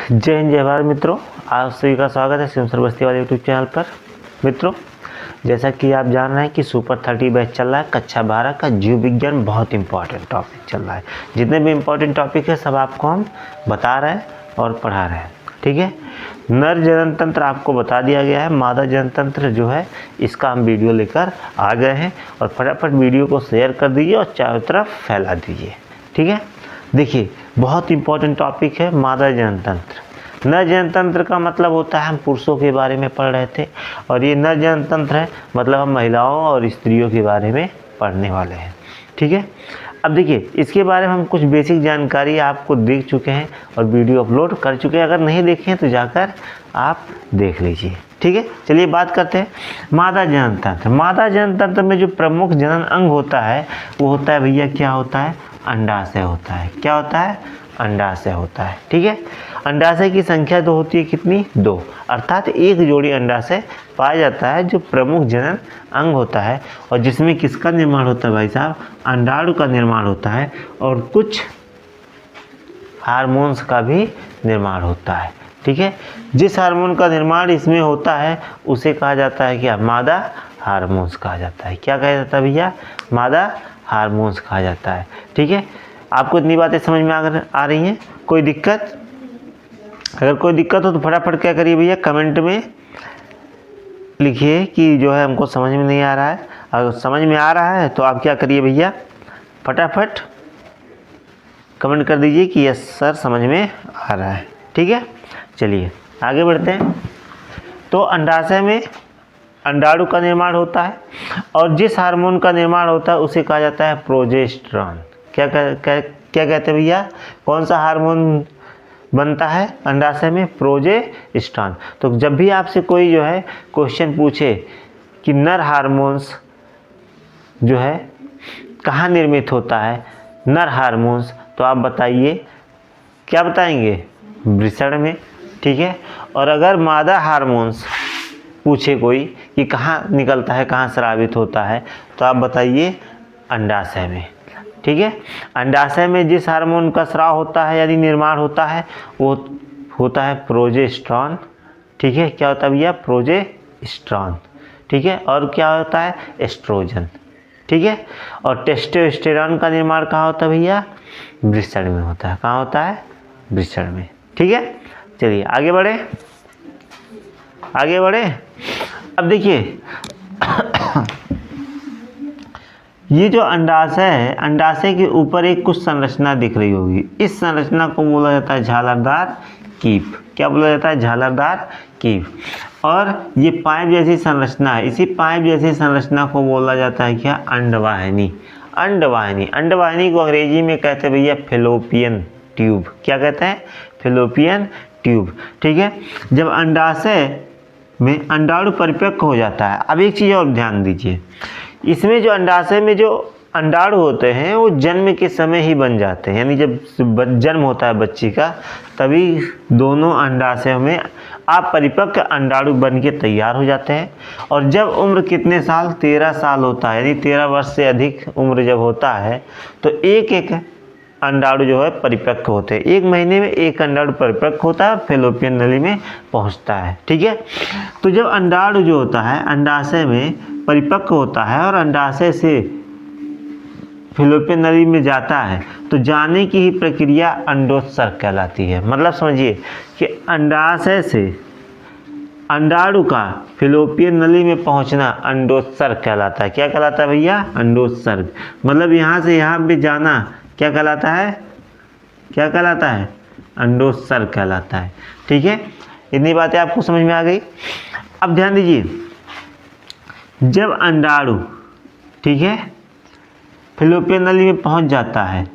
जय हिंद जय भारत मित्रों, आप सभी का स्वागत है शिवम सर बस्ती वाले यूट्यूब चैनल पर। मित्रों, जैसा कि आप जान रहे हैं कि सुपर 30 बैच चल रहा है। कक्षा 12 का जीव विज्ञान बहुत इंपॉर्टेंट टॉपिक चल रहा है। जितने भी इंपॉर्टेंट टॉपिक है सब आपको हम बता रहे हैं और पढ़ा रहे हैं। ठीक है, नर जनन तंत्र आपको बता दिया गया है। मादा जनन तंत्र जो है इसका हम वीडियो लेकर आ गए हैं और फटाफट वीडियो को शेयर कर दीजिए और चारों तरफ फैला दीजिए। ठीक है, देखिए बहुत इंपॉर्टेंट टॉपिक है मादा जनन तंत्र। नर जनन तंत्र का मतलब होता है, हम पुरुषों के बारे में पढ़ रहे थे और ये नर जनन तंत्र है मतलब हम महिलाओं और स्त्रियों के बारे में पढ़ने वाले हैं। ठीक है, अब देखिए इसके बारे में हम कुछ बेसिक जानकारी आपको देख चुके हैं और वीडियो अपलोड कर चुके हैं। अगर नहीं देखे हैं तो जाकर आप देख लीजिए। ठीक है, चलिए बात करते हैं मादा जनन तंत्र। मादा जनन तंत्र में जो प्रमुख जनन अंग होता है वो होता है भैया, क्या होता है? अंडाशय होता है। क्या होता है? अंडाशय होता है। ठीक है, अंडाशय की संख्या तो होती है कितनी? 2, अर्थात एक जोड़ी अंडाशय पाया जाता है जो प्रमुख जनन अंग होता है और जिसमें किसका निर्माण होता है भाई साहब? अंडाणु का निर्माण होता है और कुछ हार्मोन्स का भी निर्माण होता है। ठीक है, जिस हार्मोन का निर्माण इसमें होता है उसे कहा जाता है क्या? मादा हार्मोन्स कहा जाता है। क्या कहा जाता है भैया? मादा हार्मोन्स कहा जाता है। ठीक है, आपको इतनी बातें समझ में आ रही हैं? कोई दिक्कत? अगर कोई दिक्कत हो तो फटाफट क्या करिए भैया, कमेंट में लिखिए कि जो है हमको समझ में नहीं आ रहा है। अगर समझ में आ रहा है तो आप क्या करिए भैया, फटाफट कमेंट कर दीजिए कि यस सर समझ में आ रहा है। ठीक है, चलिए आगे बढ़ते हैं। तो अंडाशय में अंडाणु का निर्माण होता है और जिस हार्मोन का निर्माण होता है उसे कहा जाता है प्रोजेस्टेरॉन। क्या कहते हैं भैया? कौन सा हार्मोन बनता है अंडाशय में? प्रोजेस्टेरॉन। तो जब भी आपसे कोई जो है क्वेश्चन पूछे कि नर हार्मोन्स जो है कहाँ निर्मित होता है, नर हार्मोन्स, तो आप बताइए, क्या बताएंगे? वृषण में। ठीक है, और अगर मादा हार्मोन्स पूछे कोई कि कहाँ निकलता है, कहाँ स्रावित होता है, तो आप बताइए अंडाशय में। ठीक है, अंडाशय में जिस हार्मोन का स्राव होता है यानी निर्माण होता है वो होता है प्रोजेस्टेरॉन। ठीक है, क्या होता है भैया? प्रोजेस्टेरॉन। ठीक है, और क्या होता है? एस्ट्रोजन। ठीक है, और टेस्टोस्टेरॉन का निर्माण कहाँ होता है भैया? वृषण में होता है। कहाँ होता है? वृषण में। ठीक है, चलिए आगे बढ़े। अब देखिए ये जो अंडाशय है, अंडाशय के ऊपर एक कुछ संरचना दिख रही होगी। इस संरचना को बोला जाता है झालरदार कीप। क्या बोला जाता है? झालरदार कीप। और ये पाइप जैसी संरचना है, इसी पाइप जैसी संरचना को बोला जाता है क्या? अंडवाहिनी। अंडवाहिनी को अंग्रेजी में कहते हैं भैया फैलोपियन ट्यूब। क्या कहते हैं? Fallopian tube. ठीक है, जब अंडाशय में अंडाणु परिपक्व हो जाता है। अब एक चीज़ और ध्यान दीजिए, इसमें जो अंडाशय में जो अंडाणु होते हैं वो जन्म के समय ही बन जाते हैं, यानी जब जन्म होता है बच्ची का तभी दोनों अंडाशयों में अपरिपक्व अंडाणु बन के तैयार हो जाते हैं। और जब उम्र कितने साल? 13 साल होता है, यानी 13 वर्ष से अधिक उम्र जब होता है तो एक एक अंडाणु जो है परिपक्व होते हैं। 1 महीने में एक अंडाणु परिपक्व होता है और फैलोपियन नली में पहुंचता है। ठीक है, तो जब अंडाणु जो होता है अंडाशय में परिपक्व होता है और अंडाशय से फैलोपियन नली में जाता है तो जाने की ही प्रक्रिया अंडोत्सर्ग कहलाती है। मतलब समझिए कि अंडाशय से अंडाणु का फैलोपियन नली में पहुंचना अंडोत्सर्ग कहलाता है। क्या कहलाता है भैया? अंडोत्सर्ग। मतलब यहाँ से यहाँ पे जाना क्या कहलाता है? क्या कहलाता है? अंडोत्सर्ग कहलाता है। ठीक है, इतनी बातें आपको समझ में आ गई। अब ध्यान दीजिए, जब अंडाणु, ठीक है, फैलोपियन नली में पहुंच जाता है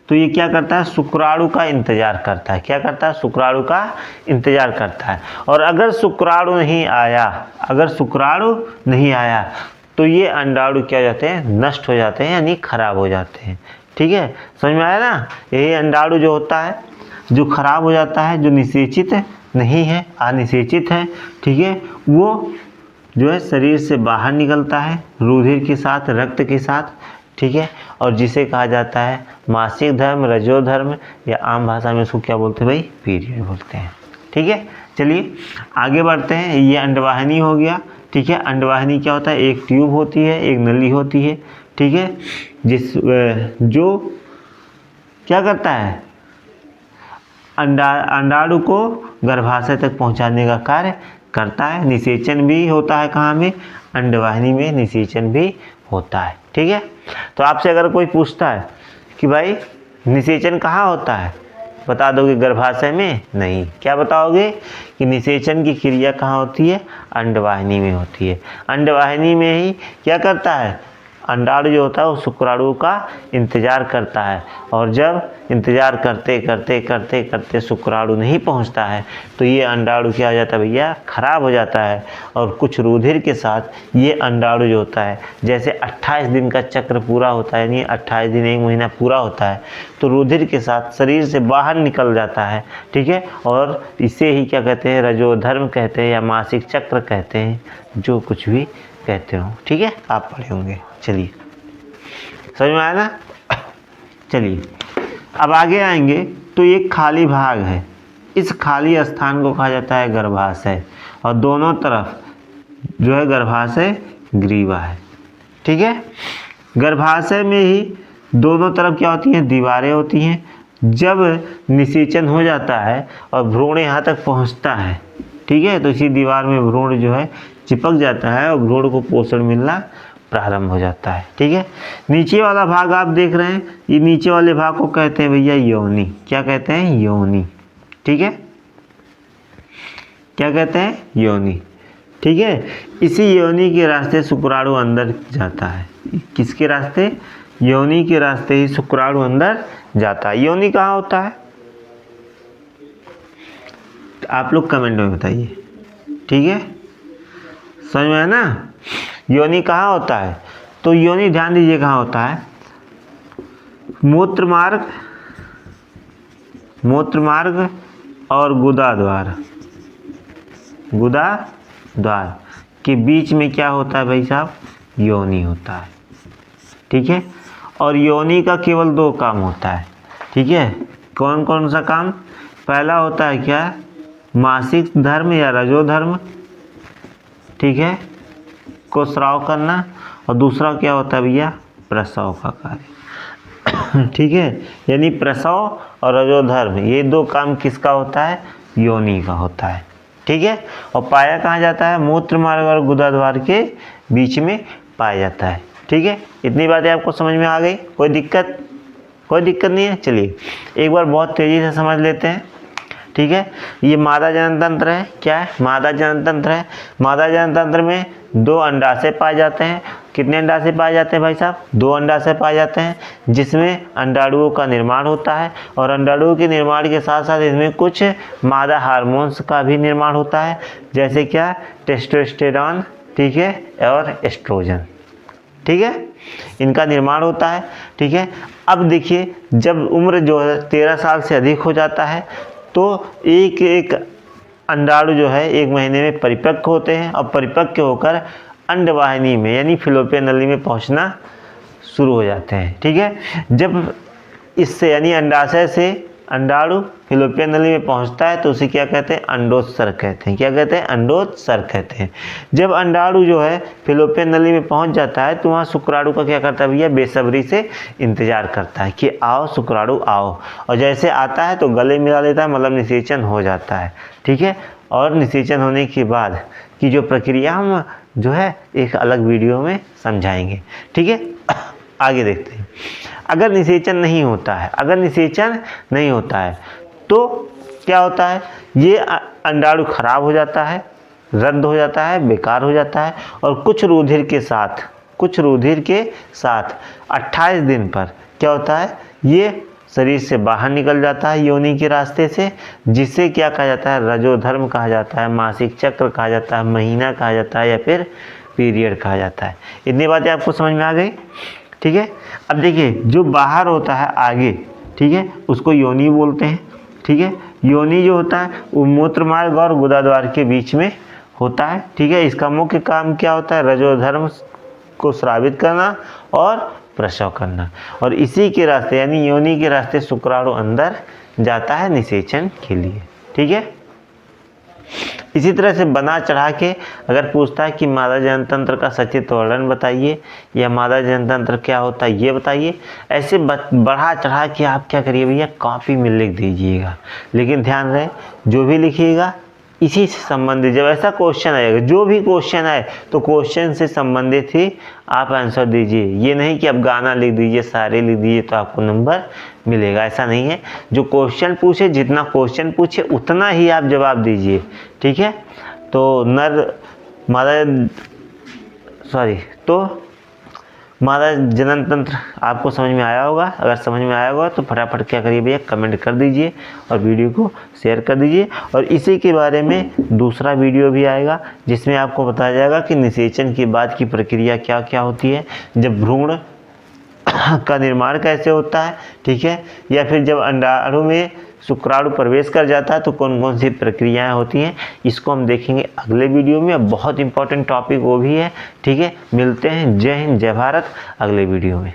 तो ये क्या करता है? शुक्राणु का इंतजार करता है। क्या करता है? शुक्राणु का इंतजार करता है। और अगर शुक्राणु नहीं आया तो ये अंडाणु क्या हो जाते हैं? नष्ट हो जाते हैं, यानी खराब हो जाते हैं। ठीक है, समझ में आया ना? यही अंडाणु जो होता है जो खराब हो जाता है, जो निषेचित नहीं है, अनिषेचित है, ठीक है, वो जो है शरीर से बाहर निकलता है रुधिर के साथ, रक्त के साथ। ठीक है, और जिसे कहा जाता है मासिक धर्म, रजोधर्म, या आम भाषा में उसको क्या बोलते हैं भाई, पीरियड बोलते हैं। ठीक है, चलिए आगे बढ़ते हैं। ये अंडवाहिनी हो गया। ठीक है, अंडवाहिनी क्या होता है, एक ट्यूब होती है, एक नली होती है। ठीक है, जो क्या करता है, अंडाणु को गर्भाशय तक पहुंचाने का कार्य करता है। निषेचन भी होता है कहाँ में, अंडवाहिनी में निषेचन भी होता है। ठीक है, तो आपसे अगर कोई पूछता है कि भाई निषेचन कहाँ होता है, बता दोगे गर्भाशय में? नहीं, क्या बताओगे कि निषेचन की क्रिया कहाँ होती है, अंडवाहिनी में होती है। अंडवाहिनी में ही क्या करता है, अंडाणु जो होता है वो शुक्राणु का इंतज़ार करता है, और जब इंतज़ार करते करते करते करते शुक्राणु नहीं पहुंचता है तो ये अंडाणु क्या हो जाता है भैया, ख़राब हो जाता है। और कुछ रुधिर के साथ ये अंडाणु जो होता है, जैसे 28 दिन का चक्र पूरा होता है, यानी 28 दिन 1 महीना पूरा होता है, तो रुधिर के साथ शरीर से बाहर निकल जाता है। ठीक है, और इसे ही क्या कहते हैं, रजोधर्म कहते हैं या मासिक चक्र कहते हैं, जो कुछ भी कहते हो। ठीक है, आप पढ़े होंगे। चलिए, समझ में आया ना? चलिए अब आगे आएंगे तो ये खाली भाग है, इस खाली स्थान को कहा जाता है गर्भाशय, और दोनों तरफ जो है गर्भाशय ग्रीवा है। ठीक है, गर्भाशय में ही दोनों तरफ क्या होती हैं, दीवारें होती हैं। जब निषेचन हो जाता है और भ्रूण यहाँ तक पहुँचता है, ठीक है, तो इसी दीवार में भ्रूण जो है चिपक जाता है और भ्रूण को पोषण मिलना प्रारंभ हो जाता है। ठीक है, नीचे वाला भाग आप देख रहे हैं, ये नीचे वाले भाग को कहते हैं भैया योनि। क्या कहते हैं, योनि। ठीक है, क्या कहते हैं, योनि। ठीक है, इसी योनि के रास्ते शुक्राणु अंदर जाता है। किसके रास्ते, योनि के रास्ते ही शुक्राणु अंदर जाता है। योनि कहाँ होता है, आप लोग कमेंट में बताइए। ठीक है, समझ में है ना, योनि कहाँ होता है, तो योनि ध्यान दीजिए कहाँ होता है, मूत्र मार्ग और गुदा द्वार के बीच में क्या होता है भाई साहब, योनि होता है। ठीक है, और योनि का केवल 2 काम होता है। ठीक है, कौन कौन सा काम, पहला होता है क्या, मासिक धर्म या रजोधर्म, ठीक है, को स्राव करना, और दूसरा क्या होता है भैया, प्रसव का कार्य। ठीक है, यानी प्रसव और रजोधर्म ये 2 काम किसका होता है, योनि का होता है। ठीक है, और पाया कहाँ जाता है, मूत्र मार्ग और गुदा द्वार के बीच में पाया जाता है। ठीक है, इतनी बातें आपको समझ में आ गई, कोई दिक्कत नहीं है। चलिए एक बार बहुत तेज़ी से समझ लेते हैं। ठीक है, ये मादा जनन तंत्र है। क्या है, मादा जनन तंत्र है। मादा जनन तंत्र में 2 अंडाशय पाए जाते हैं। कितने अंडाशय पाए जाते हैं भाई साहब, 2 अंडाशय पाए जाते हैं, जिसमें अंडाणुओं का निर्माण होता है, और अंडाणुओं के निर्माण के साथ साथ इसमें कुछ मादा हार्मोन्स का भी निर्माण होता है, जैसे क्या, टेस्टोस्टेरॉन, ठीक है, और एस्ट्रोजन। ठीक है, इनका निर्माण होता है। ठीक है, अब देखिए जब उम्र जो है 13 साल से अधिक हो जाता है तो एक अंडाणु जो है 1 महीने में परिपक्व होते हैं, और परिपक्व होकर अंडवाहिनी में यानी फिलोपियन नली में पहुंचना शुरू हो जाते हैं। ठीक है, जब इससे यानी अंडाशय से अंडाणु फिलोपियन नली में पहुंचता है तो उसे क्या कहते हैं, अंडोत्सर्ग कहते हैं। क्या कहते हैं, अंडोत्सर्ग कहते हैं। जब अंडाणु जो है फिलोपियन नली में पहुंच जाता है तो वहाँ शुक्राणु का क्या करता है भैया, बेसब्री से इंतजार करता है कि आओ शुक्राणु आओ, और जैसे आता है तो गले मिला लेता है, मतलब निषेचन हो जाता है। ठीक है, और निषेचन होने के बाद की जो प्रक्रिया हम जो है एक अलग वीडियो में समझाएंगे। ठीक है, आगे देखते हैं। अगर निषेचन नहीं होता है तो क्या होता है, ये अंडाणु खराब हो जाता है, रद्द हो जाता है, बेकार हो जाता है, और कुछ रुधिर के साथ 28 दिन पर क्या होता है, ये शरीर से बाहर निकल जाता है योनि के रास्ते से, जिसे क्या कहा जाता है, रजोधर्म कहा जाता है, मासिक चक्र कहा जाता है, महीना कहा जाता है, या फिर पीरियड कहा जाता है। इतनी बातें आपको समझ में आ गई। ठीक है, अब देखिए जो बाहर होता है आगे, ठीक है, उसको योनि बोलते हैं। ठीक है, योनि जो होता है वो मूत्र मार्ग और गुदा द्वार के बीच में होता है। ठीक है, इसका मुख्य काम क्या होता है, रजोधर्म को स्रावित करना और प्रसव करना, और इसी के रास्ते यानी योनि के रास्ते शुक्राणु अंदर जाता है निषेचन के लिए। ठीक है, इसी तरह से बना चढ़ा के अगर पूछता है कि मादा जनतंत्र का सचित्र वर्णन बताइए या मादा जनतंत्र क्या होता है ये बताइए, ऐसे बढ़ा चढ़ा के आप क्या करिए भैया, कॉपी में लिख दीजिएगा। लेकिन ध्यान रहे जो भी लिखिएगा इसी से संबंधित, जब ऐसा क्वेश्चन आएगा, जो भी क्वेश्चन आए तो क्वेश्चन से संबंधित ही आप आंसर दीजिए। ये नहीं कि आप गाना लिख दीजिए, सारे लिख दीजिए तो आपको नंबर मिलेगा, ऐसा नहीं है। जो क्वेश्चन पूछे, जितना क्वेश्चन पूछे उतना ही आप जवाब दीजिए। ठीक है, तो मादा जनन तंत्र आपको समझ में आया होगा। अगर समझ में आया होगा तो फटाफट क्या करिए भैया, कमेंट कर दीजिए और वीडियो को शेयर कर दीजिए। और इसी के बारे में दूसरा वीडियो भी आएगा जिसमें आपको बताया जाएगा कि निषेचन के बाद की प्रक्रिया क्या क्या होती है, जब भ्रूण का निर्माण कैसे होता है। ठीक है, या फिर जब अंडाणु में शुक्राणु प्रवेश कर जाता है तो कौन कौन सी प्रक्रियाएं होती हैं, इसको हम देखेंगे अगले वीडियो में। बहुत इंपॉर्टेंट टॉपिक वो भी है। ठीक है, मिलते हैं। जय हिंद, जय भारत अगले वीडियो में।